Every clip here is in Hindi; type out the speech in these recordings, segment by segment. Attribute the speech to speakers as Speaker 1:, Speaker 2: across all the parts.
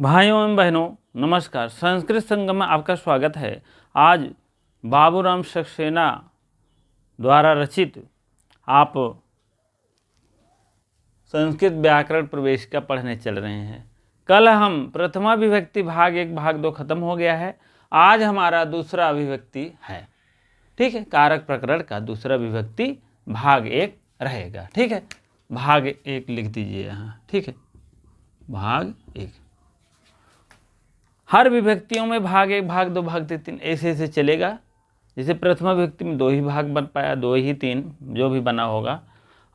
Speaker 1: भाइयों एवं बहनों नमस्कार। संस्कृत संगम में आपका स्वागत है। आज बाबूराम सक्सेना द्वारा रचित आप संस्कृत व्याकरण प्रवेशिका पढ़ने चल रहे हैं। कल हम प्रथमा विभक्ति भाग 1 भाग 2 खत्म हो गया है। आज हमारा दूसरा विभक्ति है, ठीक है। कारक प्रकरण का दूसरा विभक्ति भाग 1 रहेगा, ठीक है। भाग 1 लिख दीजिए यहाँ, ठीक है। भाग 1 हर विभक्तियों में भाग 1 भाग 2 भाग 3 ऐसे चलेगा। जैसे प्रथमा विभक्ति में 2 ही भाग बन पाया, 2 ही 3 जो भी बना होगा,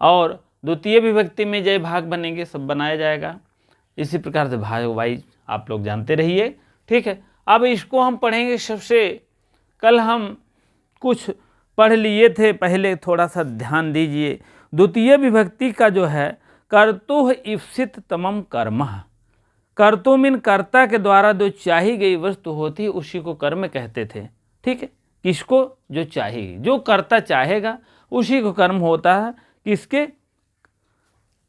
Speaker 1: और द्वितीय विभक्ति में जय भाग बनेंगे, सब बनाया जाएगा। इसी प्रकार से भाग वाइज आप लोग जानते रहिए, ठीक है। अब इसको हम पढ़ेंगे। सबसे कल हम कुछ पढ़ लिए थे, पहले थोड़ा सा ध्यान दीजिए। द्वितीय विभक्ति का जो है कर्तुः इप्सित तमम कर्मः। कर्तु मीन कर्ता के द्वारा जो चाही गई वस्तु होती है उसी को कर्म कहते थे, ठीक है। किसको? जो चाहेगी, जो कर्ता चाहेगा उसी को कर्म होता है। किसके?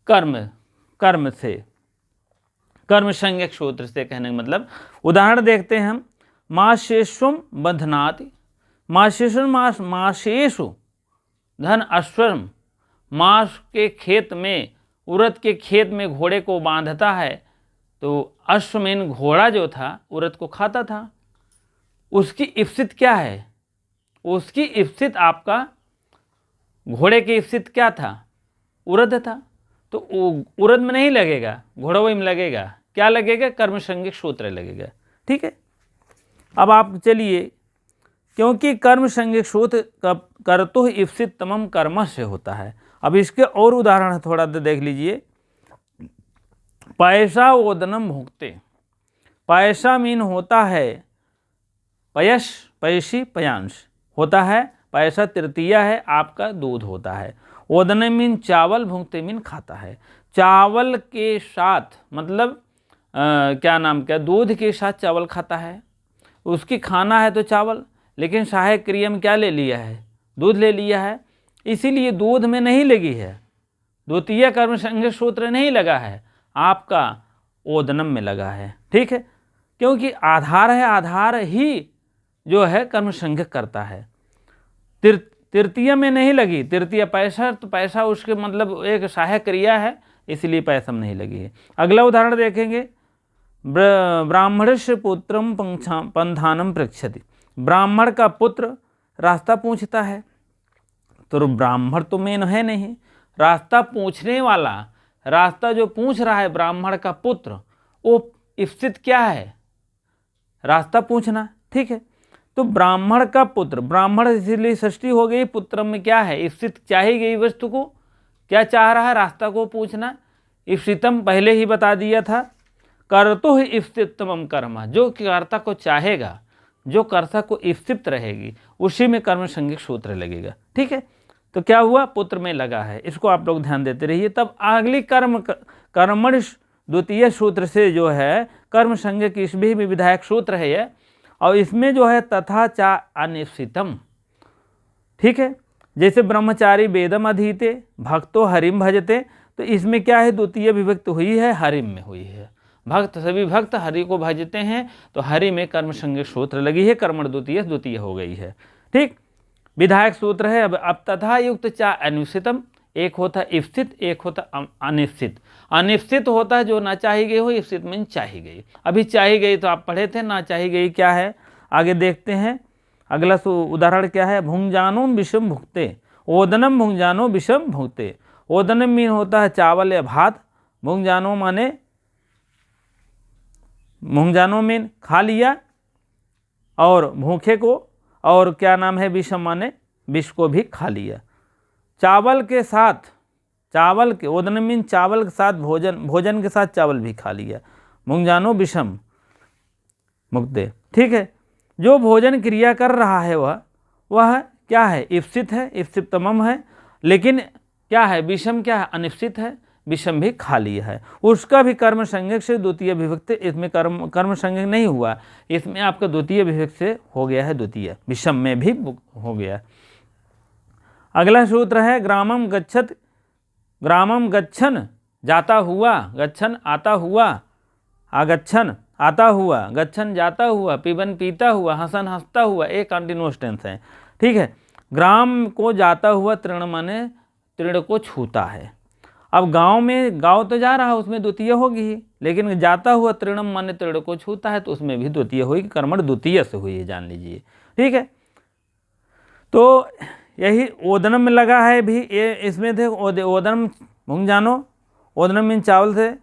Speaker 1: कर्म से, कर्म संज्ञक सूत्र से कहने का मतलब। उदाहरण देखते हैं हम। माशेष्वम बंधनाति, माशेषु धन अश्वम। मास के खेत में, उड़द के खेत में घोड़े को बांधता है, तो अश्वमेन घोड़ा जो था उड़द को खाता था। उसकी इप्सित क्या है? उसकी इप्सित आपका घोड़े की इप्सित क्या था? उड़द था। तो उड़द में नहीं लगेगा, घोड़ों में लगेगा। क्या लगेगा? कर्म संज्ञक सूत्र लगेगा, ठीक है। अब आप चलिए, क्योंकि कर्म संज्ञक सूत्र कर्तुः इप्सित तमम कर्म से होता है। अब इसके और उदाहरण थोड़ा देख लीजिए। पैसा ओदनम भुगते। पैसा मीन होता है पयश, पैसी, पयांश होता है। पैसा तृतीया है, आपका दूध होता है। ओदन मीन चावल, भुगते मीन खाता है। चावल के साथ मतलब क्या दूध के साथ चावल खाता है। उसकी खाना है तो चावल, लेकिन सहायक क्रिया में क्या ले लिया है? दूध ले लिया है। इसीलिए दूध में नहीं लगी है, द्वितीय कर्म संज्ञक सूत्र नहीं लगा है, आपका ओदनम में लगा है, ठीक है। क्योंकि आधार है, आधार ही जो है कर्म संज्ञक करता है। तृतीय में नहीं लगी। तृतीय पैसा, तो पैसा उसके मतलब एक सहायक क्रिया है, इसलिए पैसा में नहीं लगी है। अगला उदाहरण देखेंगे। ब्राह्मणस्य पुत्रम पंथानम पृच्छति। ब्राह्मण का पुत्र रास्ता पूछता है। तो ब्राह्मण तो मेन है नहीं, रास्ता पूछने वाला, रास्ता जो पूछ रहा है ब्राह्मण का पुत्र, वो इप्सित क्या है? रास्ता पूछना, ठीक है। तो ब्राह्मण का पुत्र, ब्राह्मण इसलिए षष्ठी हो गई। पुत्र में क्या है? इप्सित चाही गई वस्तु को क्या चाह रहा है? रास्ता को पूछना। इप्सितम पहले ही बता दिया था। कर्तुः इप्सितमम कर्म, जो कर्ता को चाहेगा, जो कर्ता को इप्सित रहेगी, उसी में कर्म संज्ञक सूत्र लगेगा, ठीक है। तो क्या हुआ? पुत्र में लगा है। इसको आप लोग ध्यान देते रहिए। तब अगली कर्मणि द्वितीय सूत्र से जो है कर्म संज्ञक, इस भी विधायक सूत्र है ये, और इसमें जो है तथा चा अनिप्सितम, ठीक है। जैसे ब्रह्मचारी वेदम अधीते, भक्तो हरिम भजते, तो इसमें क्या है? द्वितीय विभक्त हुई है, हरिम में हुई है। भक्त, सभी भक्त हरि को भजते हैं, तो हरि में कर्म संज्ञक सूत्र लगी है। कर्मण द्वितीय हो गई है, ठीक। विधायक सूत्र है। अब तथा युक्त चा अनिश्चितम, एक होता इप्सित, एक होता अनिश्चित। अनिश्चित होता है जो ना चाही गई हो, इप्सित में चाही गई। अभी चाही गई तो आप पढ़े थे, ना चाही गई क्या है आगे देखते हैं। अगला उदाहरण क्या है? भुंजानो विषम भुगते। ओदनम भुंजानो विषम भुगते। ओदनम मीन होता है चावल या भात। भुंजानो माने, भुंजानो मीन खा लिया, और भूखे को, और क्या नाम है? विषम माने विष को भी खा लिया। चावल के साथ, चावल के, ओदन मीन चावल के साथ भोजन, भोजन के साथ चावल भी खा लिया। भुंजानो विषम मुक्ते, ठीक है। जो भोजन क्रिया कर रहा है वह क्या है? इप्सित है, इप्सित तमम है। लेकिन क्या है? विषम क्या है? अनिप्सित है, विषम भी खा लिया है। उसका भी कर्म संज्ञक से द्वितीय विभक्त, इसमें कर्म संज्ञक नहीं हुआ, इसमें आपका द्वितीय विभक्त से हो गया है, द्वितीय विषम में भी हो गया। अगला सूत्र है ग्रामम गच्छत। ग्रामम गच्छन जाता हुआ, गच्छन आता हुआ, आगच्छन आता हुआ, गच्छन जाता हुआ, पिबन पीता हुआ, हसन हंसता हुआ, एक कंटिन्यूअस टेंस है। ठीक है। ग्राम को जाता हुआ, तृण माने तृण को छूता है। अब गांव में गांव तो जा रहा है, उसमें द्वितीय होगी ही, लेकिन जाता हुआ तृणम माने तृण को छूता है तो उसमें भी द्वितीय होगी, कर्मण द्वितीय से हुई है, जान लीजिए। ठीक है। तो यही ओदनम में लगा है भी, ये इसमें थे ओदनम भूंग जानो, ओदनम मीन चावल से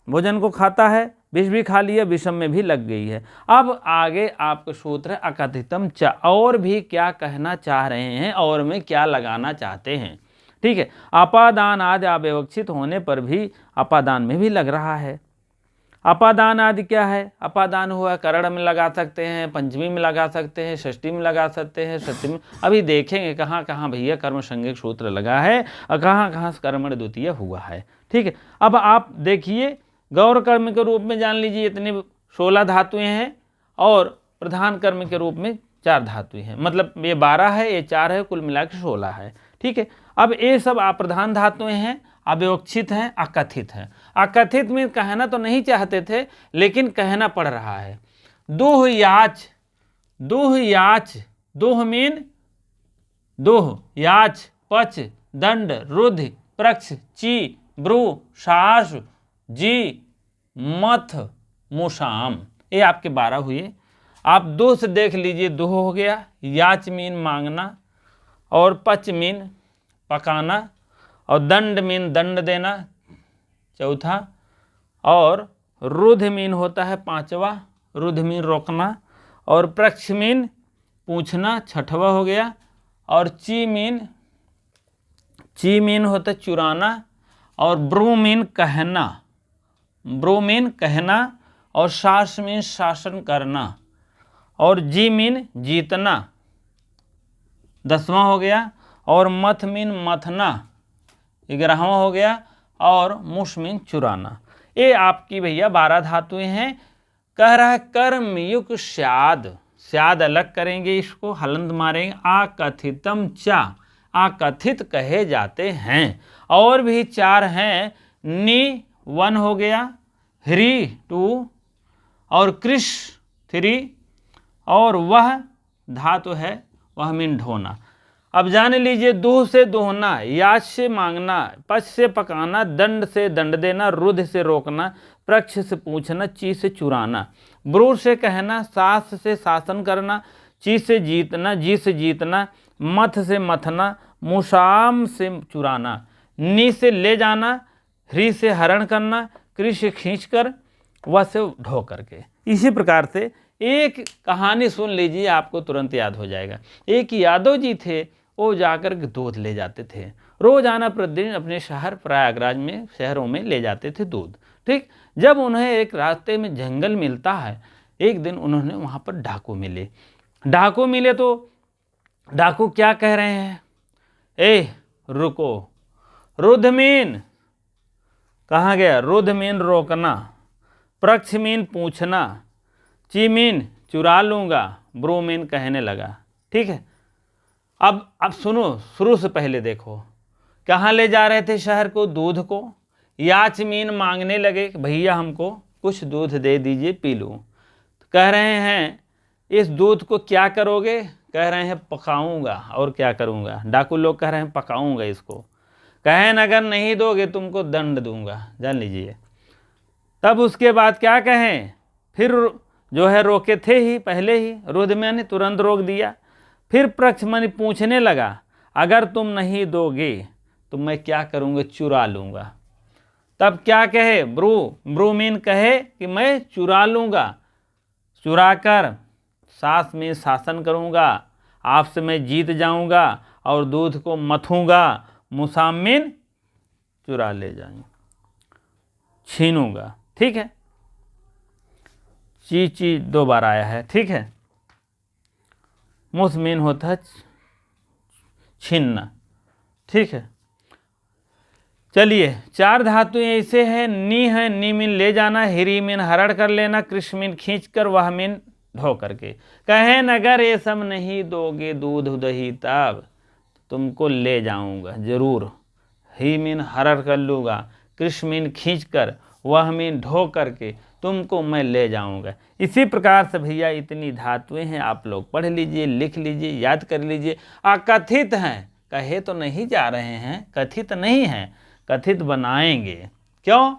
Speaker 1: भोजन को खाता है, विष भी खा लिया, विषम में भी लग गई है। अब आगे आपका सूत्र है अकथितम च, और भी क्या कहना चाह रहे हैं और में क्या लगाना चाहते हैं। ठीक है। अपादान आदि अव्यवक्षित होने पर भी अपादान में भी लग रहा है। अपादान आदि क्या है? अपादान हुआ करण में लगा सकते हैं, पंचमी में लगा सकते हैं, षष्ठी में लगा सकते हैं, सप्तमी में। अभी देखेंगे कहाँ कहाँ भैया कर्म संज्ञक सूत्र लगा है और कहाँ कहाँ कर्मण द्वितीय हुआ है। ठीक है। अब आप देखिए गौर कर्म के रूप में जान लीजिए इतनी 16 धातुएं हैं और प्रधान कर्म के रूप में 4 धातुएं हैं, मतलब ये 12 है, ये 4 है, कुल मिला के 16 है। ठीक है। अब ये सब अप्रधान धातुएं हैं, अव्यवक्षित हैं, अकथित हैं। अकथित में कहना तो नहीं चाहते थे लेकिन कहना पड़ रहा है। दुह याच, दुह याच, दुह मीन दुह, याच पच, दंड, रुध, प्रक्ष, ची, ब्रू, शास, जी, मथ, मुशाम, ये आपके 12 हुए। आप दुह से देख लीजिए, दुह हो गया, याच मीन मांगना, और पच मीन पकाना, और दंड मीन दंड देना, चौथा, और रुध मीन होता है 5वां, रुध मीन रोकना, और प्रक्ष मीन पूछना, 6वां हो गया, और ची मीन होता है चुराना, और ब्रू मीन कहना, ब्रू मीन कहना, और शास मीन शासन करना, और जी मीन जीतना, 10वां हो गया, और मथ मीन मथना, 11वां हो गया, और मुश मीन चुराना। ये आपकी भैया 12 धातुएं हैं। कह रहा है कर्मयुक्त स्याद, स्याद अलग करेंगे, इसको हलंत मारेंगे। आकथितम चा, आकथित कहे जाते हैं। और भी 4 हैं, नी 1 हो गया, ह्री 2, और कृष 3, और वह धातु है वह मीन ढोना। अब जान लीजिए दुह से दोहना, याच से मांगना, पच से पकाना, दंड से दंड देना, रुध से रोकना, प्रक्ष से पूछना, ची से चुराना, ब्रू से कहना, सास से शासन करना, ची से जीतना, जी से जीतना, मथ से मथना, मुशाम से चुराना, नी से ले जाना, ह्री से हरण करना, कृ से खींच कर, वह से ढो करके। इसी प्रकार से एक कहानी सुन लीजिए, आपको तुरंत याद हो जाएगा। एक यादव जी थे, वो जाकर के दूध ले जाते थे, रोजाना प्रतिदिन अपने शहर प्रयागराज में, शहरों में ले जाते थे दूध। ठीक। जब उन्हें एक रास्ते में जंगल मिलता है, एक दिन उन्होंने वहाँ पर डाकू मिले। डाकू मिले तो डाकू क्या कह रहे हैं? ए रुको, रुध मीन कहाँ गया? रुध मीन रोकना, प्रक्ष मीन पूछना, ची मीन चुरा लूँगा, ब्रू मीन कहने लगा। ठीक है। अब सुनो, शुरू से पहले देखो, कहाँ ले जा रहे थे शहर को? दूध को। याच मीन मांगने लगे कि भैया हमको कुछ दूध दे दीजिए, पी लूँ। तो कह रहे हैं इस दूध को क्या करोगे? कह रहे हैं पकाऊंगा। और क्या करूंगा? डाकू लोग कह रहे हैं पकाऊंगा इसको। कहें अगर नहीं दोगे तुमको दंड दूंगा, जान लीजिए। तब उसके बाद क्या कहें? फिर जो है रोके थे ही पहले ही, रुध मैंने तुरंत रोक दिया। फिर प्रक्ष मन पूछने लगा, अगर तुम नहीं दोगे तो मैं क्या करूँगा? चुरा लूँगा। तब क्या कहे? ब्रू मीन कहे कि मैं चुरा लूँगा, चुरा कर सास में शासन करूँगा, आपसे मैं जीत जाऊँगा और दूध को मथूँगा, मुसामिन चुरा ले जाएंगे, छीनूँगा। ठीक है। ची 2 बार आया है। ठीक है। मुसमीन होता है छीनना। ठीक है। चलिए 4 धातुएं ऐसे हैं। नी है, नी मीन ले जाना, हिरी मीन हरण कर लेना, कृष मीन खींच कर, वह मीन ढो करके। कहें अगर ये सब नहीं दोगे दूध दही तब तुमको ले जाऊंगा जरूर। ही मीन हरण कर लूँगा, कृष मीन खींच कर, वह मीन ढो करके, तुमको मैं ले जाऊंगा। इसी प्रकार से भैया इतनी धातुएं हैं, आप लोग पढ़ लीजिए, लिख लीजिए, याद कर लीजिए। अकथित हैं, कहे तो नहीं जा रहे हैं, कथित नहीं हैं, कथित बनाएंगे। क्यों?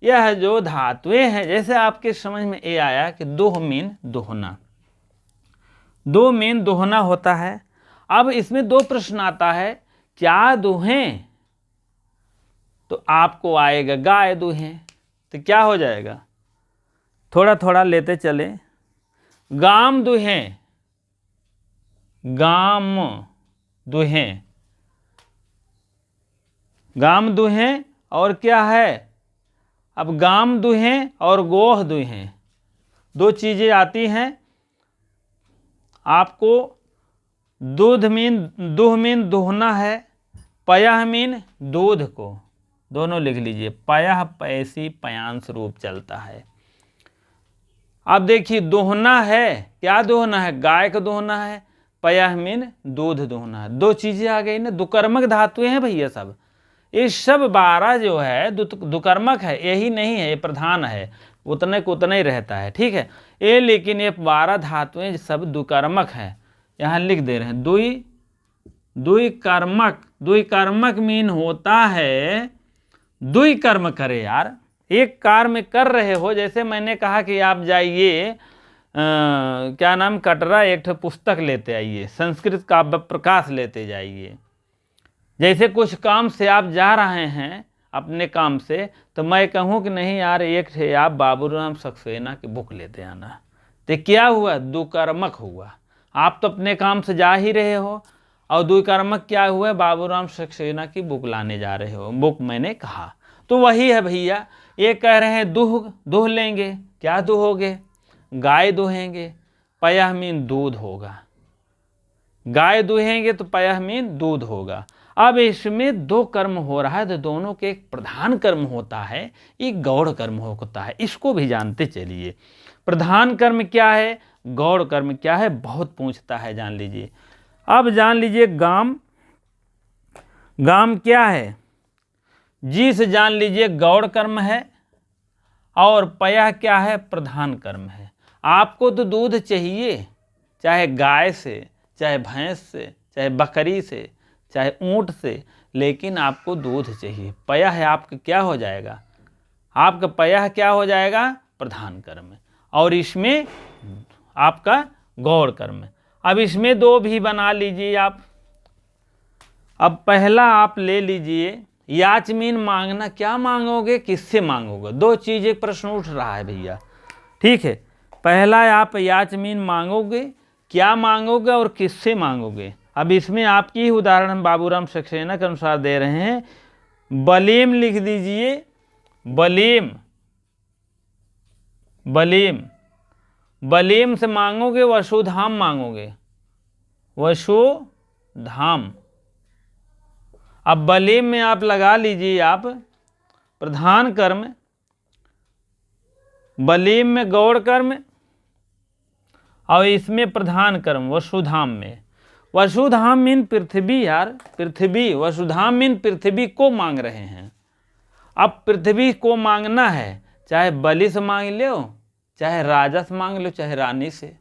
Speaker 1: यह जो धातुएं हैं, जैसे आपके समझ में ये आया कि दोह मीन दोहना, दो मीन दोहना होता है। अब इसमें दो प्रश्न आता है, क्या दुहें? तो आपको आएगा गाय दुहें, तो क्या हो जाएगा? थोड़ा थोड़ा लेते चले। गाम दुहें, गाम दुहें, गाम दुहें, और क्या है? अब गाम दुहें और गोह दुहें, दो चीजें आती हैं आपको। दूध मीन दूह मीन दोहना है, पयः मीन दूध को, दोनों लिख लीजिए। पयः पैसी पयांश रूप चलता है। अब देखिए दोहना है, क्या दोहना है? गाय का दोहना है। पयः मीन दूध दोहना है। दो चीजें आ गई ना, दुकर्मक धातुएं हैं भैया सब। ये सब 12 जो है दुकर्मक है, यही नहीं है, ये प्रधान है, उतने को उतना ही रहता है, ठीक है ये। लेकिन ये 12 धातुएं सब दुकर्मक है, यहाँ लिख दे रहे हैं। द्विकर्मक, द्विकर्मक मीन होता है दुई कर्म करे यार, एक कार्य में कर रहे हो। जैसे मैंने कहा कि आप जाइए क्या नाम, कटरा एक पुस्तक लेते आइए, संस्कृत काव्य प्रकाश लेते जाइए। जैसे कुछ काम से आप जा रहे हैं अपने काम से, तो मैं कहूँ कि नहीं यार एक थे आप बाबूराम सक्सेना की बुक लेते आना, तो क्या हुआ? दुकर्मक हुआ। आप तो अपने काम से जा ही रहे हो, और दुकर्मक क्या हुआ? बाबूराम सक्सेना की बुक लाने जा रहे हो, बुक मैंने कहा। तो वही है भैया, ये कह रहे हैं दूह लेंगे, क्या दूहोगे? गाय दूहेंगे, पयः मीन दूध होगा। गाय दूहेंगे तो पयः मीन दूध होगा। अब इसमें दो कर्म हो रहा है, तो दोनों के एक प्रधान कर्म होता है, एक गौड़ कर्म होता है। इसको भी जानते चलिए। प्रधान कर्म क्या है, गौड़ कर्म क्या है, बहुत पूछता है, जान लीजिए। अब जान लीजिए गाम, गाम क्या है? जी से जान लीजिए गौड़ कर्म है, और पयः क्या है? प्रधान कर्म है। आपको तो दूध चाहिए, चाहे गाय से, चाहे भैंस से, चाहे बकरी से, चाहे ऊंट से, लेकिन आपको दूध चाहिए। पयः है आपका क्या हो जाएगा? आपका पयः क्या हो जाएगा? प्रधान कर्म। और इसमें आपका गौड़ कर्म। अब इसमें दो भी बना लीजिए आप। अब पहला आप ले लीजिए, याच मीन मांगना, क्या मांगोगे, किससे मांगोगे? दो चीजें प्रश्न उठ रहा है भैया, ठीक है। पहला आप याच मीन मांगोगे, क्या मांगोगे और किससे मांगोगे? अब इसमें आपकी ही उदाहरण हम बाबूराम सक्सेना के अनुसार दे रहे हैं। बलीम लिख दीजिए, बलीम, बलीम, बलीम से मांगोगे, वसुधाम मांगोगे, वसुधाम। अब बलीम में आप लगा लीजिए आप प्रधान कर्म, बलीम में गौड़ कर्म, और इसमें प्रधान कर्म वसुधाम में। वसुधाम मीन पृथ्वी यार, पृथ्वी, वसुधाम मीन पृथ्वी को मांग रहे हैं। अब पृथ्वी को मांगना है, चाहे बलि से मांग लो, चाहे राजा से मांग लो, चाहे रानी से,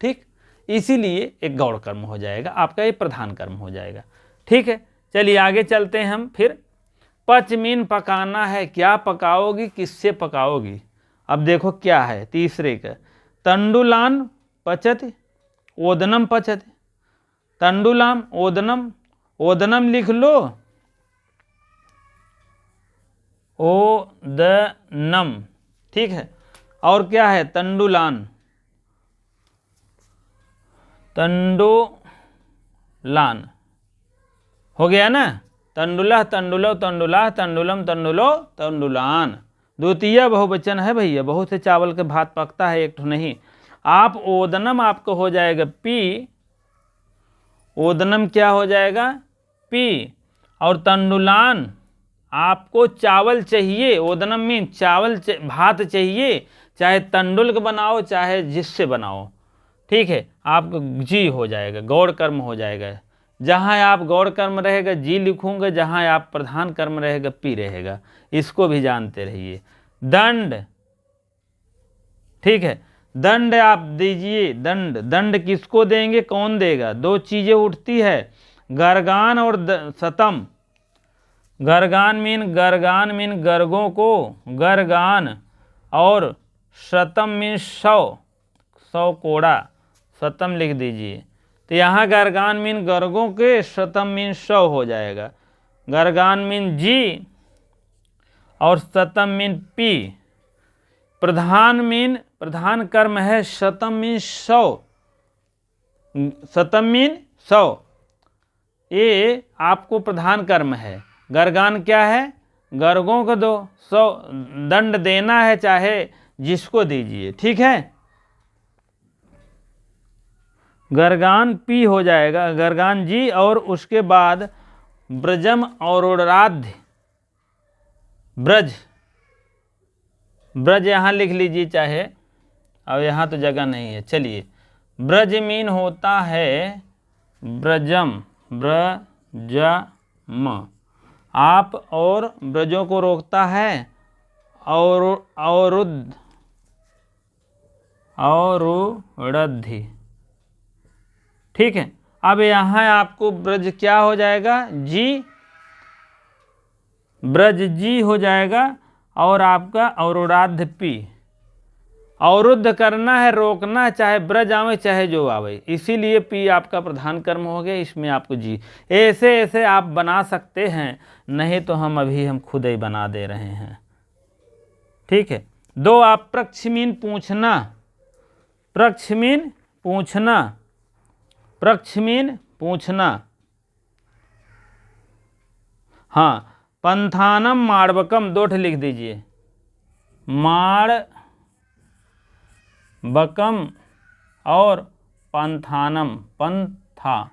Speaker 1: ठीक। इसीलिए एक गौड़ कर्म हो जाएगा आपका, ये प्रधान कर्म हो जाएगा, ठीक है। चलिए आगे चलते हैं हम फिर। पच मीन पकाना है, क्या पकाओगी, किससे पकाओगी? अब देखो क्या है तीसरे का, तंडुलान पचत ओदनम पचत। तंडुलाम ओदनम, ओदनम लिख लो, ओदनम, ठीक है। और क्या है? तंडुलान, तंडुलान हो गया ना। तंडुला, तंडुलो, तंडुला, तंडुलम, तंडुलो, तंडुलान। द्वितीय बहुवचन है भैया, बहुत से चावल के भात पकता है, एक तो नहीं। आप ओदनम आपको हो जाएगा पी, ओदनम क्या हो जाएगा? पी। और तंडुलान आपको चावल चाहिए, ओदनम मीन चावल भात चाहिए, चाहे तंडुल का बनाओ चाहे जिससे बनाओ, ठीक है। आपको जी हो जाएगा, गौड़ कर्म हो जाएगा। जहाँ आप गौड़ कर्म रहेगा जी लिखूंगा, जहाँ आप प्रधान कर्म रहेगा पी रहेगा। इसको भी जानते रहिए। दंड, ठीक है। दंड आप दीजिए, दंड, दंड किसको देंगे, कौन देगा? दो चीजें उठती है, गर्गान और सतम। गर्गान मीन गर्गों को, गर्गान, और शतम मीन 100 कोड़ा, शतम लिख दीजिए। तो यहाँ गर्गान मीन गर्गों के, शतम मीन 100 हो जाएगा। गर्गान मीन जी और शतम मीन पी। प्रधान मीन, प्रधान कर्म है, शतम मीन 100, शतम मीन 100, ये आपको प्रधान कर्म है। गर्गान क्या है? गर्गों को दो, 100 दंड देना है, चाहे जिसको दीजिए, ठीक है। गर्गान पी हो जाएगा, गर्गान जी, और उसके बाद ब्रजम और उड़राध्य, ब्रज, ब्रज यहाँ लिख लीजिए चाहे, अब यहाँ तो जगह नहीं है, चलिए। ब्रज मीन होता है ब्रजम, ब्रजम, आप और ब्रजों को रोकता है, और अवरुद्ध, अवरुद्धि, ठीक है। अब यहाँ आपको ब्रज क्या हो जाएगा? जी, ब्रज जी हो जाएगा, और आपका अवरुद्ध पी। अवरुद्ध करना है, रोकना, चाहे ब्रज आवे चाहे जो आवे, इसीलिए पी आपका प्रधान कर्म हो गया, इसमें आपको जी। ऐसे ऐसे आप बना सकते हैं, नहीं तो हम खुद ही बना दे रहे हैं, ठीक है। दो आप प्रक्षमीन पूछना, प्रक्षमीन पूछना, प्रक्षमीन पूछना, हाँ। पंथानम माड़वकम, दो ठे लिख दीजिए, माड़वकम और पंथानम, पंथानम,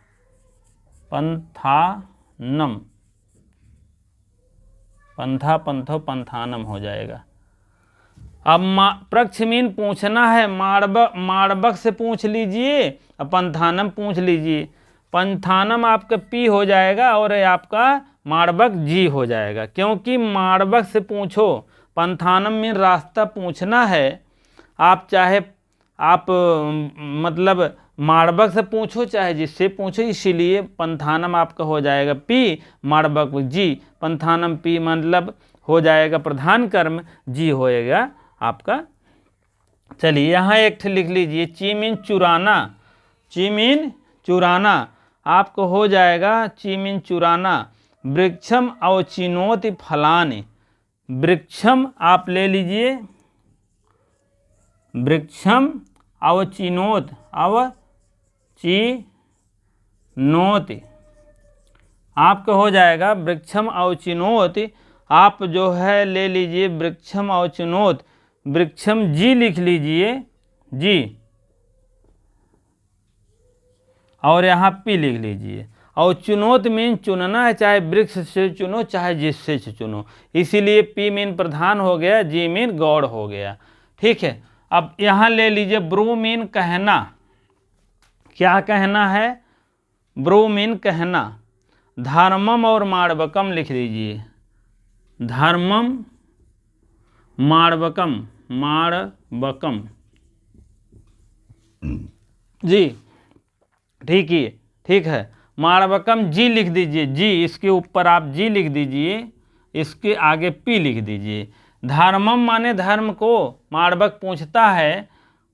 Speaker 1: पंथा पंथो पंथानम हो जाएगा। अब प्रक्षमीन पूछना है, माड़वक से पूछ लीजिए, अब पंथानम पूछ लीजिए। पंथानम आपका पी हो जाएगा, और आपका माड़वक जी हो जाएगा, क्योंकि माड़वक से पूछो, पंथानम में रास्ता पूछना है। आप चाहे आप मतलब माड़वक से पूछो, चाहे जिससे पूछो, इसीलिए पंथानम आपका हो जाएगा पी, माड़वक जी, पंथानम पी मतलब हो जाएगा प्रधान कर्म, जी होएगा आपका। चलिए यहाँ एक ठे लिख लीजिए, चीमीन चुराना, चीमीन चुराना आपको हो जाएगा चीमीन चुराना। वृक्षम अवचिनोति फलानि, वृक्षम आप ले लीजिए, वृक्षम अवचिनोत, अवचिनोति आपका हो जाएगा वृक्षम अवचिनोति। आप जो है ले लीजिए वृक्षम अवचिनोत, वृक्षम जी लिख लीजिए, जी, और यहाँ पी लिख लीजिए। और चुनोत मीन चुनना है, चाहे वृक्ष से चुनो चाहे जिससे चुनो, इसीलिए पी मीन प्रधान हो गया, जी मीन गौड़ हो गया, ठीक है। अब यहाँ ले लीजिए ब्रू मीन कहना, क्या कहना है? ब्रू मीन कहना। धर्मम और माड़वकम लिख लीजिए, धर्मम माड़वकम, माड़वकम जी, ठीक है। माड़वकम जी लिख दीजिए, जी, इसके ऊपर आप जी लिख दीजिए, इसके आगे पी लिख दीजिए। धर्मम माने धर्म को, माड़वक पूछता है,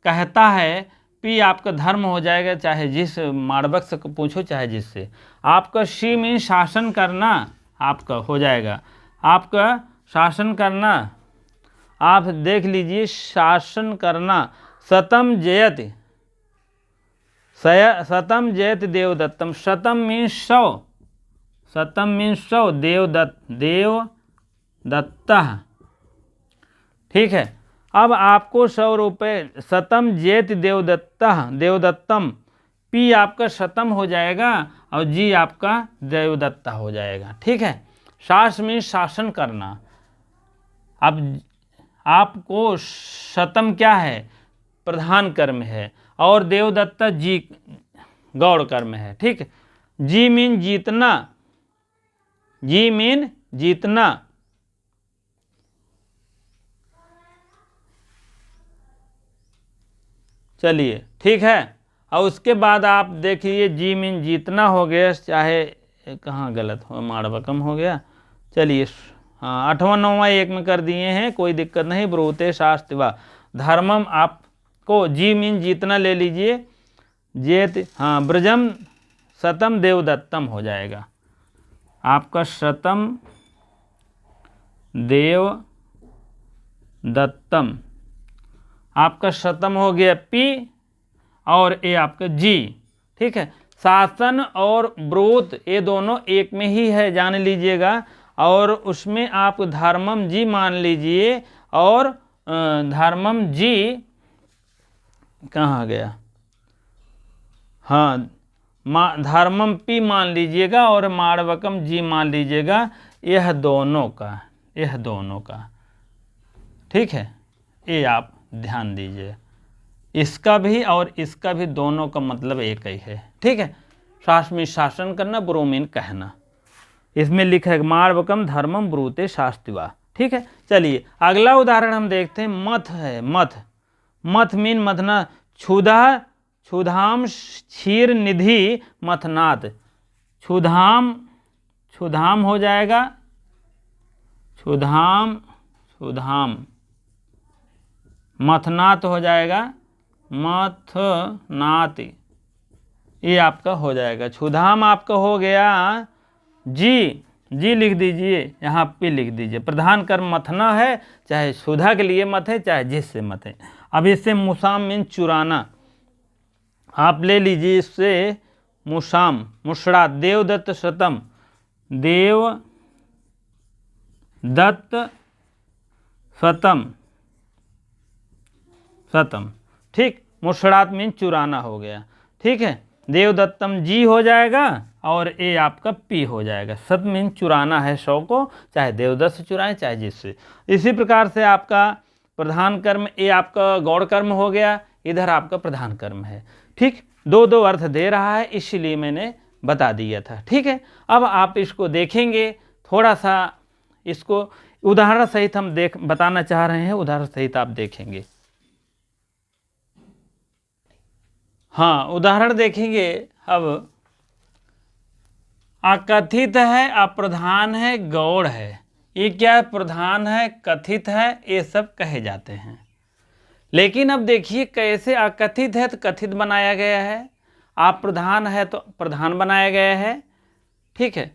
Speaker 1: कहता है, पी आपका धर्म हो जाएगा, चाहे जिस माड़वक से पूछो चाहे जिससे। आपका शी मीन शासन करना, आपका हो जाएगा, आपका शासन करना, आप देख लीजिए शासन करना। सतम जयति, शतम जयत देवदत्तम, शतम मीन 100, शतम मीन 100, देवदत्ता, ठीक है। अब आपको 100 रुपये, शतम जयत देवदत्ता, देवदत्तम, पी आपका शतम हो जाएगा, और जी आपका देवदत्ता हो जाएगा, ठीक है। शास मीन शासन करना। अब आपको शतम क्या है? प्रधान कर्म है, और देवदत्ता जी गौड़ कर्म है, ठीक है। जी मीन जीतना, जी मीन जीतना, चलिए ठीक है। और उसके बाद आप देखिए जी मीन जीतना हो गया, चाहे कहाँ गलत हो, माड़वकम हो गया। चलिए हाँ 8वां 9वां एक में कर दिए हैं, कोई दिक्कत नहीं। ब्रूते शास्त्र व धर्मम, आपको जी मीन जीतना ले लीजिए, जेत हाँ ब्रजम शतम देवदत्तम हो जाएगा आपका, शतम देवदत्तम। आपका शतम हो गया पी और ए आपका जी, ठीक है। शासन और ब्रूत ये दोनों एक में ही है, जान लीजिएगा। और उसमें आप धर्मम जी मान लीजिए, और धर्मम जी कहाँ गया, हाँ धर्मम पी मान लीजिएगा और माड़वकम जी मान लीजिएगा। यह दोनों का ठीक है, ये आप ध्यान दीजिए। इसका भी और इसका भी दोनों का मतलब एक ही है, ठीक है। शास्त्र में शासन करना, ब्रोमीन कहना। इसमें लिखा है माड़वकम धर्मम ब्रूते शास्त्रिवा, ठीक है। चलिए अगला उदाहरण हम देखते हैं। मथ है, मथ मीन मथना, क्षुधाम क्षीर निधि मथनाथ। क्षुधाम हो जाएगा, क्षुधाम मथनाथ हो जाएगा, मथनाथ ये आपका हो जाएगा। क्षुधाम आपका हो गया, जी लिख दीजिए, यहाँ पे लिख दीजिए। प्रधान कर्म मथना है, चाहे सुधा के लिए मत है चाहे जिससे मत है। अब इससे मुसाम मीन चुराना, आप ले लीजिए इससे मुसाम मुशड़ा। देवदत्त शतम, देवदत्त शतम, ठीक। मुशड़ात मीन चुराना हो गया, ठीक है। देवदत्तम जी हो जाएगा और ए आपका पी हो जाएगा। सत मीन चुराना है 100 को, चाहे देवदत्त से चुराएं चाहे जिससे। इसी प्रकार से आपका प्रधान कर्म ए आपका गौड़ कर्म हो गया, इधर आपका प्रधान कर्म है, ठीक। दो अर्थ दे रहा है, इसीलिए मैंने बता दिया था, ठीक है। अब आप इसको देखेंगे, थोड़ा सा इसको उदाहरण सहित हम बताना चाह रहे हैं, उदाहरण सहित आप देखेंगे। हाँ उदाहरण देखेंगे। अब अकथित है, अप्रधान है, गौड़ है। ये क्या प्रधान है, कथित है, ये सब कहे जाते हैं। लेकिन अब देखिए कैसे अकथित है तो कथित बनाया गया है, अप्रधान है तो प्रधान बनाया गया है, ठीक है।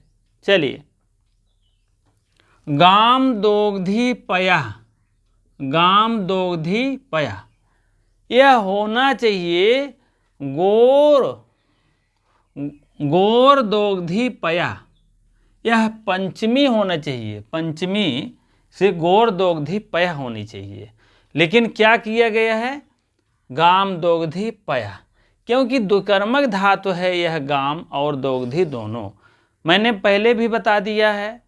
Speaker 1: चलिए गाम दोग्धी पया, यह होना चाहिए गोर दोग्धी पया, यह पंचमी होना चाहिए, पंचमी से गोर दोग्धी पया होनी चाहिए। लेकिन क्या किया गया है, गाम दोग्धी पया, क्योंकि दुकर्मक धातु है यह गाम और दोग्धी दोनों, मैंने पहले भी बता दिया है।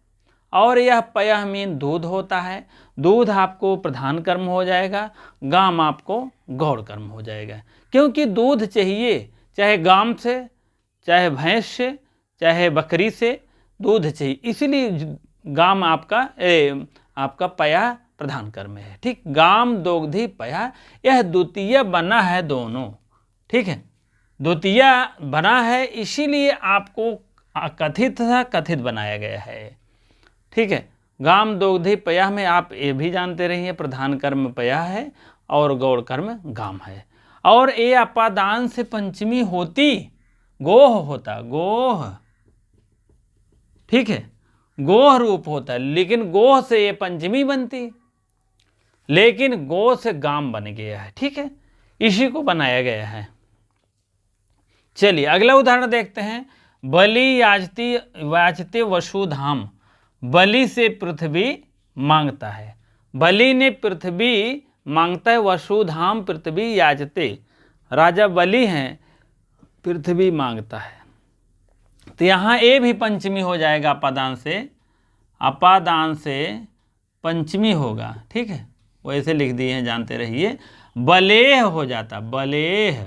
Speaker 1: और यह पया मीन दूध होता है, दूध आपको प्रधान कर्म हो जाएगा, गाम आपको गौड़ कर्म हो जाएगा। क्योंकि दूध चाहिए, चाहे गाम से, चाहे भैंस से, चाहे बकरी से दूध चाहिए, इसलिए गाम आपका पया प्रधान कर्म है, ठीक। गाम दोग्धी पया, यह द्वितीय बना है दोनों, ठीक है। द्वितीय बना है, इसीलिए आपको कथित था कथित बनाया गया है, ठीक है। गाम दोग्धी पया में आप ये भी जानते रहिए, प्रधान कर्म पया है और गौड़ कर्म गाम है। और ये अपादान से पंचमी होती, गोह होता, गोह, ठीक है, गोह रूप होता, लेकिन गोह से ये पंचमी बनती, लेकिन गो से गाम बन गया है, ठीक है। इसी को बनाया गया है। चलिए अगला उदाहरण देखते हैं। बलि याचते वसुधाम, बलि से पृथ्वी मांगता है, बलि ने पृथ्वी मांगता है, वसुधाम पृथ्वी याचते, राजा बलि हैं, पृथ्वी मांगता है। तो यहाँ ए भी पंचमी हो जाएगा, अपादान से पंचमी होगा, ठीक है। वैसे लिख दिए हैं, जानते रहिए। बलेह हो जाता, बलेह,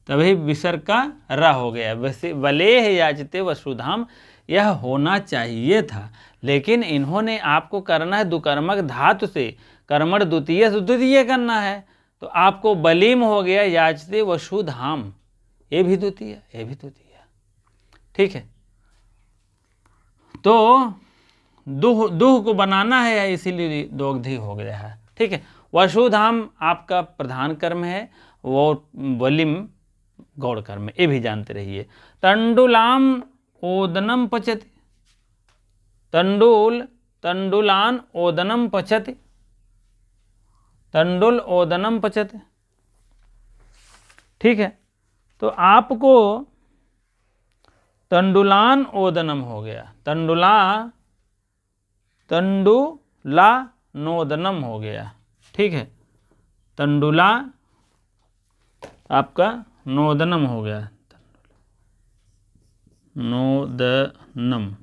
Speaker 1: तभी विसर्ग का र हो गया। वैसे बलेह याचते वसुधाम, यह होना चाहिए था, लेकिन इन्होंने आपको करना है दुकर्मक धातु से, कर्मण द्वितीय से द्वितीय करना है, तो तो आपको बलीम हो गया याचते वसुधाम, ये भी द्वितीय, ये भी द्वितीय। ठीक है, तो दुह दुह को बनाना है इसीलिए दोग्धी हो गया है। ठीक है, वसुधाम आपका प्रधान कर्म है, वो बलिम गौड़ कर्म, ये भी जानते रहिए। तंडुलाम ओदनम पचति, तंडुलान ओदनम पचति, तंडुल ओदनम पचति। ठीक है, तो आपको तंडुलान ओदनम हो गया, तंडुला नोदनम हो गया। ठीक है, तंडुला आपका नोदनम हो गया, नोदनम।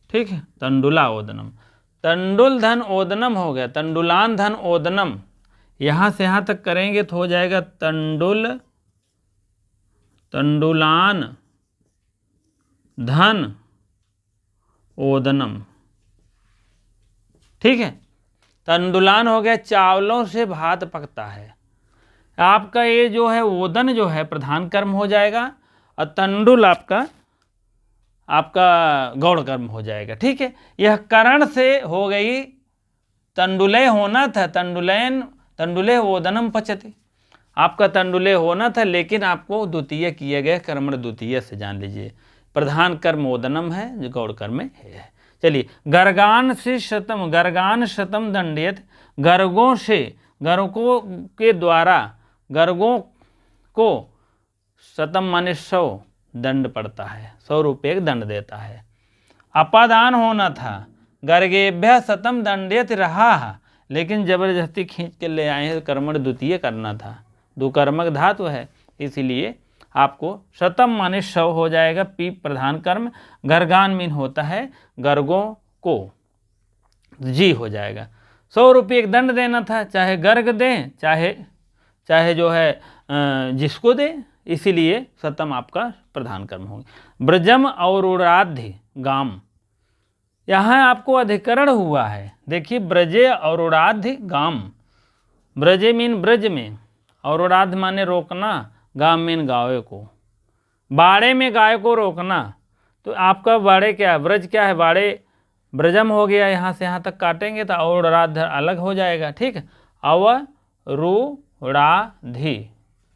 Speaker 1: ठीक है, तंडुला ओदनम, तंडुल धन ओदनम हो गया, तंडुलान धन ओदनम। यहाँ से यहाँ तक करेंगे तो हो जाएगा तंडुलान धन ओदनम। ठीक है, तंडुलान हो गया चावलों से भात पकता है, आपका ये जो है ओदन जो है प्रधान कर्म हो जाएगा, और तंडुल आपका गौड़ कर्म हो जाएगा। ठीक है, यह करण से हो गई, तंडुलय होना था, तंडुले ओदनम पचति, आपका तंडुले होना था, लेकिन आपको द्वितीय किया गया, कर्मण द्वितीय से जान लीजिए। प्रधान कर्म ओदनम है, जो गौड़ कर्म है। चलिए, गर्गान से शतम, गर्गान शतम दंडियत, गर्गों से, गर्गों के द्वारा, गर्गों को शतम माने 100 दंड पड़ता है, 100 रुपये का दंड देता है। अपादान होना था, गर्गेभ्य शतम दंडियत रहा, लेकिन जबरदस्ती खींच के ले आए हैं, कर्मण द्वितीय करना था, दुकर्मक धातु है, इसीलिए आपको शतम माने 100 हो जाएगा। पी प्रधान कर्म, गर्गान मीन होता है गर्गों को, जी हो जाएगा। 100 रुपये एक दंड देना था, चाहे गर्ग दें चाहे जो है जिसको दे, इसीलिए शतम आपका प्रधान कर्म होंगे। ब्रजम औरुराध्य गाम, यहाँ आपको अधिकरण हुआ है, देखिए ब्रजे औरुराध्य गाम, ब्रजे मीन ब्रज में, औरुराध्य माने रोकना, गाम मीन गाय को, बाड़े में गाय को रोकना। तो आपका बाड़े क्या है, ब्रज क्या है, बाड़े ब्रजम हो गया, यहाँ से यहाँ तक काटेंगे तो औरुराध्य अलग हो जाएगा। ठीक है, अवरुणाधि,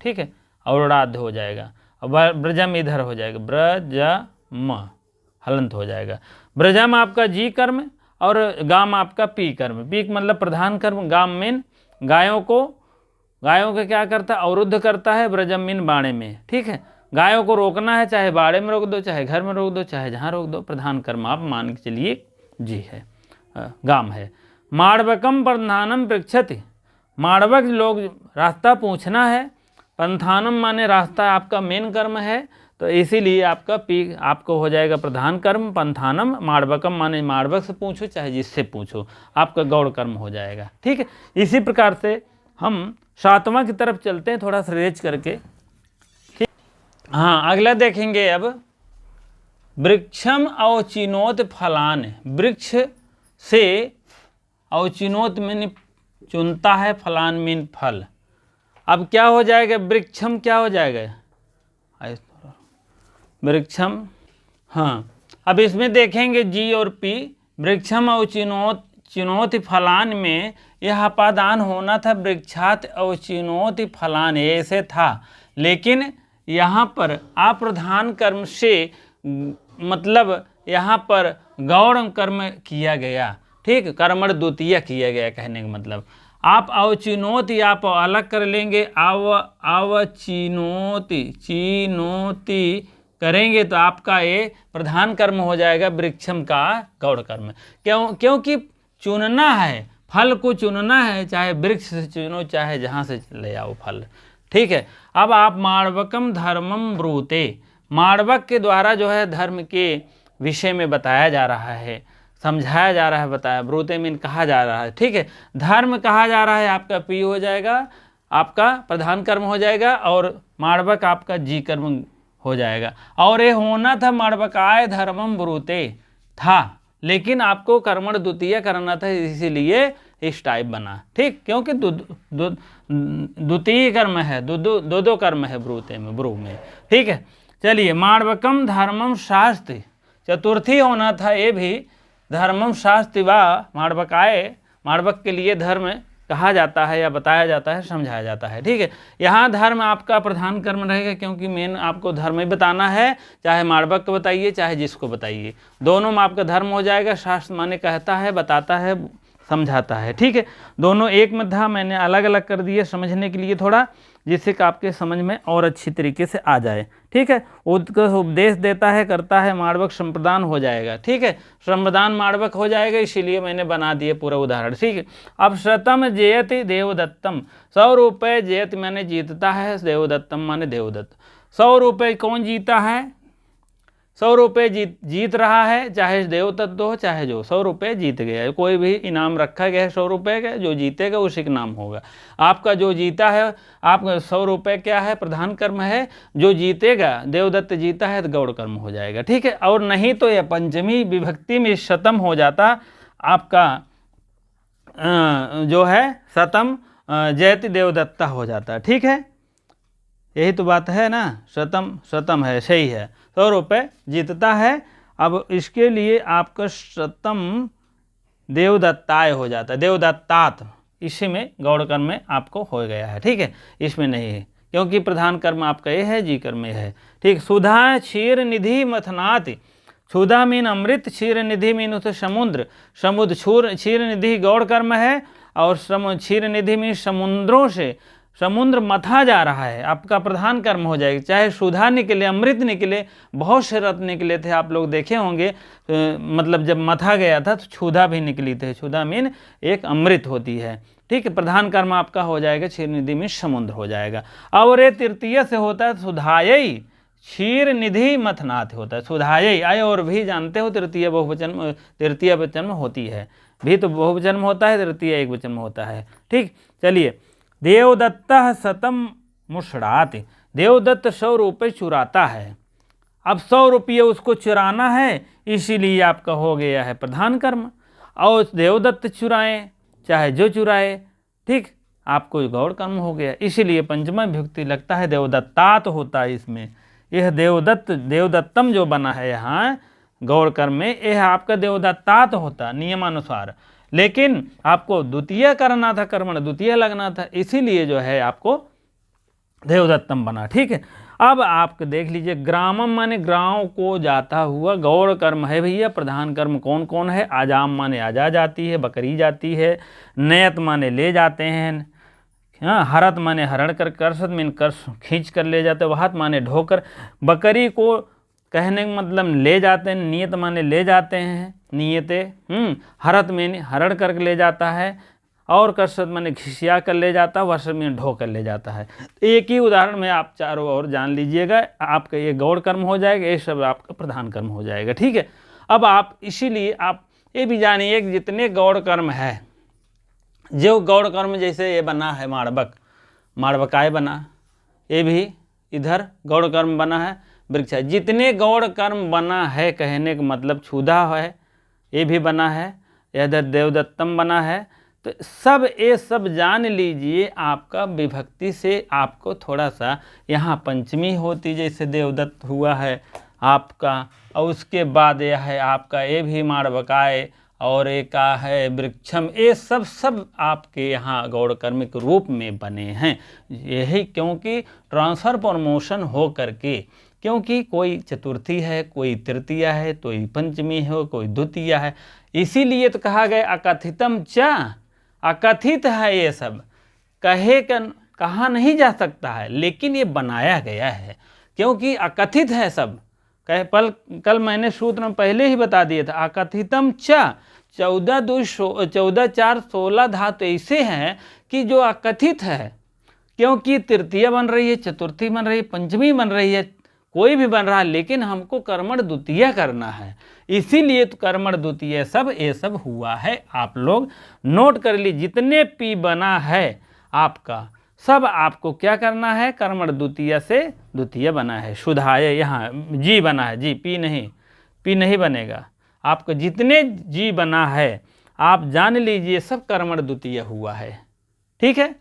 Speaker 1: ठीक है, औरुणाध्य हो जाएगा, ब्रजम इधर हो जाएगा, ब्रजम हलंत हो जाएगा। ब्रजम आपका जी कर्म और गाम आपका पी कर्म, पी मतलब प्रधान कर्म, गाम मीन गायों को क्या करता है, अवरुद्ध करता है, ब्रजम मीन बाड़े में। ठीक है, गायों को रोकना है, चाहे बाड़े में रोक दो, चाहे घर में रोक दो, चाहे जहाँ रोक दो, प्रधान कर्म आप मान के चलिए जी है, गाम है। माड़वकम प्रधानम पृच्छति, माड़वक लोग रास्ता पूछना है, पंथानम माने रास्ता आपका मेन कर्म है, तो इसीलिए आपका पी आपको हो जाएगा प्रधान कर्म, पंथानम, माड़वकम माने माड़वक से पूछो चाहे जिससे पूछो, आपका गौड़ कर्म हो जाएगा। ठीक है, इसी प्रकार से हम 7वां की तरफ चलते हैं, थोड़ा सा रेज करके। ठीक, हाँ, अगला देखेंगे अब, वृक्षम अवचिनोत फलान, वृक्ष से अवचिनोत में चुनता है, फलान मीन फल। अब क्या हो जाएगा, वृक्षम क्या हो जाएगा, वृक्षम, हाँ, अब इसमें देखेंगे जी और पी, वृक्षम अवचिनोति फलान में यह अपादान होना था, वृक्षात अवचिनोति फलान, ऐसे था, लेकिन यहाँ पर अप्रधान कर्म से मतलब यहाँ पर गौड़ कर्म किया गया। ठीक, कर्मण द्वितीय किया गया, कहने का मतलब आप अवचिनोति आप अलग कर लेंगे, चिनोति करेंगे तो आपका ये प्रधान कर्म हो जाएगा, वृक्षम का गौड़ कर्म। क्योंकि चुनना है, फल को चुनना है, चाहे वृक्ष से चुनो चाहे जहाँ से ले आओ फल। ठीक है, अब आप माड़वकम धर्मम ब्रूते, माड़वक के द्वारा जो है धर्म के विषय में बताया जा रहा है, समझाया जा रहा है, बताया, ब्रूते मीन कहा जा रहा है। ठीक है, धर्म कहा जा रहा है, आपका पी हो जाएगा, आपका प्रधान कर्म हो जाएगा, और माड़वक आपका जी कर्म हो जाएगा। और ये होना था माड़वकाय धर्मम ब्रूते था, लेकिन आपको कर्मण द्वितीय करना था, इसीलिए इस टाइप बना, ठीक, क्योंकि द्वितीय कर्म है, दो कर्म है ब्रूते में, ब्रू में, ठीक है। चलिए, माणवकम धर्मम शास्त्र, चतुर्थी होना था ये भी, धर्मम शास्त्र व माणवकाय, माणवक के लिए धर्म कहा जाता है या बताया जाता है, समझाया जाता है, ठीक है। यहाँ धर्म आपका प्रधान कर्म रहेगा, क्योंकि मेन आपको धर्म ही बताना है, चाहे माणवक को बताइए चाहे जिसको बताइए, दोनों में आपका धर्म हो जाएगा। शास्त्र माने कहता है, बताता है, समझाता है, ठीक है। दोनों एक में था, मैंने अलग अलग कर दिए समझने के लिए थोड़ा, जिससे कि आपके समझ में और अच्छी तरीके से आ जाए, ठीक है। उत्कृष्ट उपदेश देता है, करता है, माणवक संप्रदान हो जाएगा, ठीक है, संप्रदान माणवक हो जाएगा, इसीलिए मैंने बना दिए पूरा उदाहरण, ठीक है। अब शतम जयति देवदत्तम, 100 रुपये जयति माने जीतता है, देवदत्तम माने देवदत्त। 100 रुपये कौन जीता है? 100 रुपये जीत रहा है, चाहे देवदत्त हो चाहे जो, 100 रुपये जीत गया, कोई भी इनाम रखा गया है 100 रुपये का, जो जीतेगा उसी का नाम होगा। आपका जो जीता है, आपका 100 रुपये क्या है? प्रधान कर्म है, जो जीतेगा, देवदत्त जीता है तो गौड़ कर्म हो जाएगा, ठीक है। और नहीं तो यह पंचमी विभक्ति में शतम हो जाता आपका, जो है शतम जयति देवदत्ता हो जाता, ठीक है। यही तो बात है ना, शतम है, सही है, 100 रुपये जीतता है। अब इसके लिए आपका शतम देवदत्ताय हो जाता है, देवदत्तात, इसी में गौड़ कर्म में आपको हो गया है, ठीक है, इसमें नहीं है, क्योंकि प्रधान कर्म आपका ये है, जी कर्म ये है, ठीक। सुधा क्षीर निधि मथनाति, क्षुधा मीन अमृत, क्षीर निधि मीन उसे समुद्र, क्षीर निधि गौड़ कर्म है, और क्षीर निधि मीन समुद्रों से समुद्र मथा जा रहा है, आपका प्रधान कर्म हो जाएगा। चाहे सुधा निकले, अमृत निकले, बहुत से रत्न निकले थे, आप लोग देखे होंगे, मतलब जब मथा गया था तो क्षुधा भी निकली थी, क्षुधा मीन एक अमृत होती है, ठीक है। प्रधान कर्म आपका हो जाएगा, क्षीर निधि में समुद्र हो जाएगा। और ये तृतीय से होता है सुधायई क्षीर निधि मथनाथ होता है, सुधायई, आय और भी जानते हो तृतीय बहुवचन, तृतीय वचन में होती है, भी तो बहुवचन में होता है, तृतीय एक वचन में होता है, ठीक। चलिए, देवदत्त शतम मुषड़ात, देवदत्त 100 रुपये चुराता है। अब 100 रुपये उसको चुराना है, इसीलिए आपका हो गया है प्रधान कर्म। और देवदत्त चुराएं चाहे जो चुराए, ठीक, आपको गौड़ कर्म हो गया, इसीलिए पंचमा विभक्ति लगता है, देवदत्तात होता है इसमें। यह देवदत्तम जो बना है यहाँ गौड़ कर्म में, यह आपका देवदत्तात होता नियमानुसार, लेकिन आपको द्वितीय करना था, कर्मण द्वितीय लगना था, इसीलिए जो है आपको देवदत्तम बना, ठीक है। अब आप देख लीजिए, ग्रामम माने गांव को जाता हुआ गौड़ कर्म है भैया। प्रधान कर्म कौन कौन है? आजाम माने आजा जाती है, बकरी जाती है, नयत माने ले जाते हैं, हाँ, हरत माने हरण कर, करसत मीन कर खींच कर ले जाते, वहत माने ढोकर, बकरी को कहने का मतलब ले जाते हैं, नियत माने ले जाते हैं, नियते, हरत में हरण करके ले जाता है, और करसत माने घिसिया कर ले जाता है, वर्षत में ढो कर ले जाता है। एक ही उदाहरण में आप चारों ओर जान लीजिएगा, आपका ये गौड़ कर्म हो जाएगा, ये सब आपका प्रधान कर्म हो जाएगा, ठीक है। अब आप इसीलिए आप ये भी जानिए कि जितने गौड़ कर्म है, जो गौड़ कर्म जैसे ये बना है माणवक, माणवकाय बना, ये भी इधर गौड़ कर्म बना है, वृक्ष, जितने गौड़ कर्म बना है, कहने का मतलब क्षुधा है, ये भी बना है, इधर देवदत्तम बना है, तो सब ये सब जान लीजिए। आपका विभक्ति से आपको थोड़ा सा यहाँ पंचमी होती, जैसे देवदत्त हुआ है आपका, और उसके बाद यह है आपका ये भी माणवकाय, और एक है वृक्षम, ये सब आपके यहाँ गौड़ कर्म के रूप में बने हैं। यही क्योंकि ट्रांसफर प्रमोशन हो करके, क्योंकि कोई चतुर्थी है, कोई तृतीया है, कोई पंचमी है, कोई द्वितीया है, इसीलिए तो कहा गया अकथितम च, अकथित है, ये सब कहा नहीं जा सकता है, लेकिन ये बनाया गया है क्योंकि अकथित है सब। कल मैंने सूत्र में पहले ही बता दिया था, अकथितम च, 14 4 16 धातु ऐसे हैं कि जो अकथित है, क्योंकि तृतीय बन रही है, चतुर्थी बन रही है, पंचमी बन रही है, कोई भी बन रहा है, लेकिन हमको कर्मण द्वितीय करना है, इसीलिए तो कर्मण द्वितीय सब ये सब हुआ है। आप लोग नोट कर लीजिए, जितने पी बना है आपका, सब आपको क्या करना है, कर्मण द्वितीय से द्वितीय बना है। शुद्धाय, यहाँ जी बना है, जी पी नहीं बनेगा, आपको जितने जी बना है आप जान लीजिए सब कर्मण द्वितीय हुआ है। ठीक है,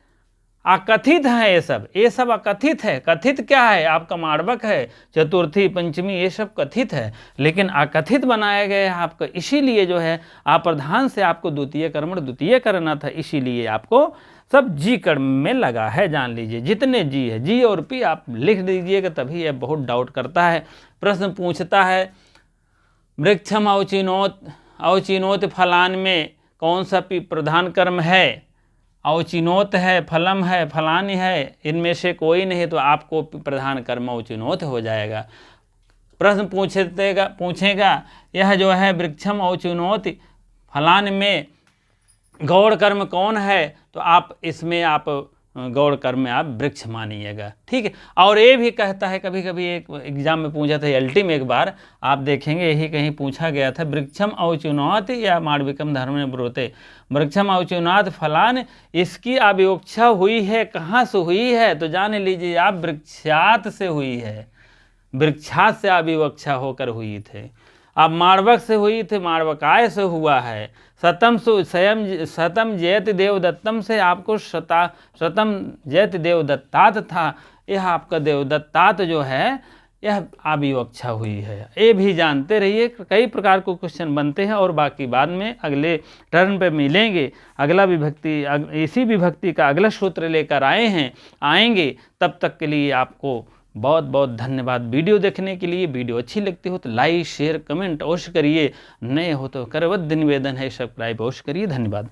Speaker 1: अकथित है ये सब अकथित है। कथित क्या है? आपका माणवक है, चतुर्थी, पंचमी, ये सब कथित है, लेकिन अकथित बनाया गया है आपका। इसीलिए जो है आप प्रधान से आपको द्वितीय कर्मण द्वितीय करना था, इसीलिए आपको सब जी कर्म में लगा है। जान लीजिए जितने जी है, जी और पी आप लिख दीजिएगा, तभी यह बहुत डाउट करता है। प्रश्न पूछता है वृक्षम अवचिनोत फलान में कौन सा प्रधान कर्म है? अवचिनोत है, फलम है, फलानी है, इनमें से कोई नहीं, तो आपको प्रधान कर्म अवचिनोत हो जाएगा। प्रश्न पूछेगा यह जो है वृक्षम अवचिनोत फलान में गौड़ कर्म कौन है? तो आप इसमें आप गौड़ कर्म में आप वृक्ष मानिएगा। ठीक है, और ये भी कहता है, कभी कभी एक एग्जाम में पूछा था, एलटी में एक बार आप देखेंगे यही कहीं पूछा गया था, वृक्षम अवचुनात या माडविकम धर्म में ब्रोते, वृक्षम अवचुनात फलान, इसकी अभियोक्षा हुई है, कहाँ से हुई है? तो जान लीजिए आप वृक्षात से हुई है, वृक्षात से अभिवक्षा होकर हुई थे। अब माणवक से हुई थे, माणवकाय से हुआ है। शतम जयत देवदत्तम से आपको शतम जयत देवदत्तात था, यह आपका देवदत्तात जो है यह अभिवक्षा हुई है। ये भी जानते रहिए, कई प्रकार के क्वेश्चन बनते हैं और बाकी बाद में अगले टर्न पे मिलेंगे। अगला विभक्ति, इसी विभक्ति का अगला सूत्र लेकर आएंगे। तब तक के लिए आपको बहुत बहुत धन्यवाद वीडियो देखने के लिए। वीडियो अच्छी लगती हो तो लाइक शेयर कमेंट अवश्य करिए, नए हो तो करवत निवेदन है सब्सक्राइब अवश्य करिए। धन्यवाद।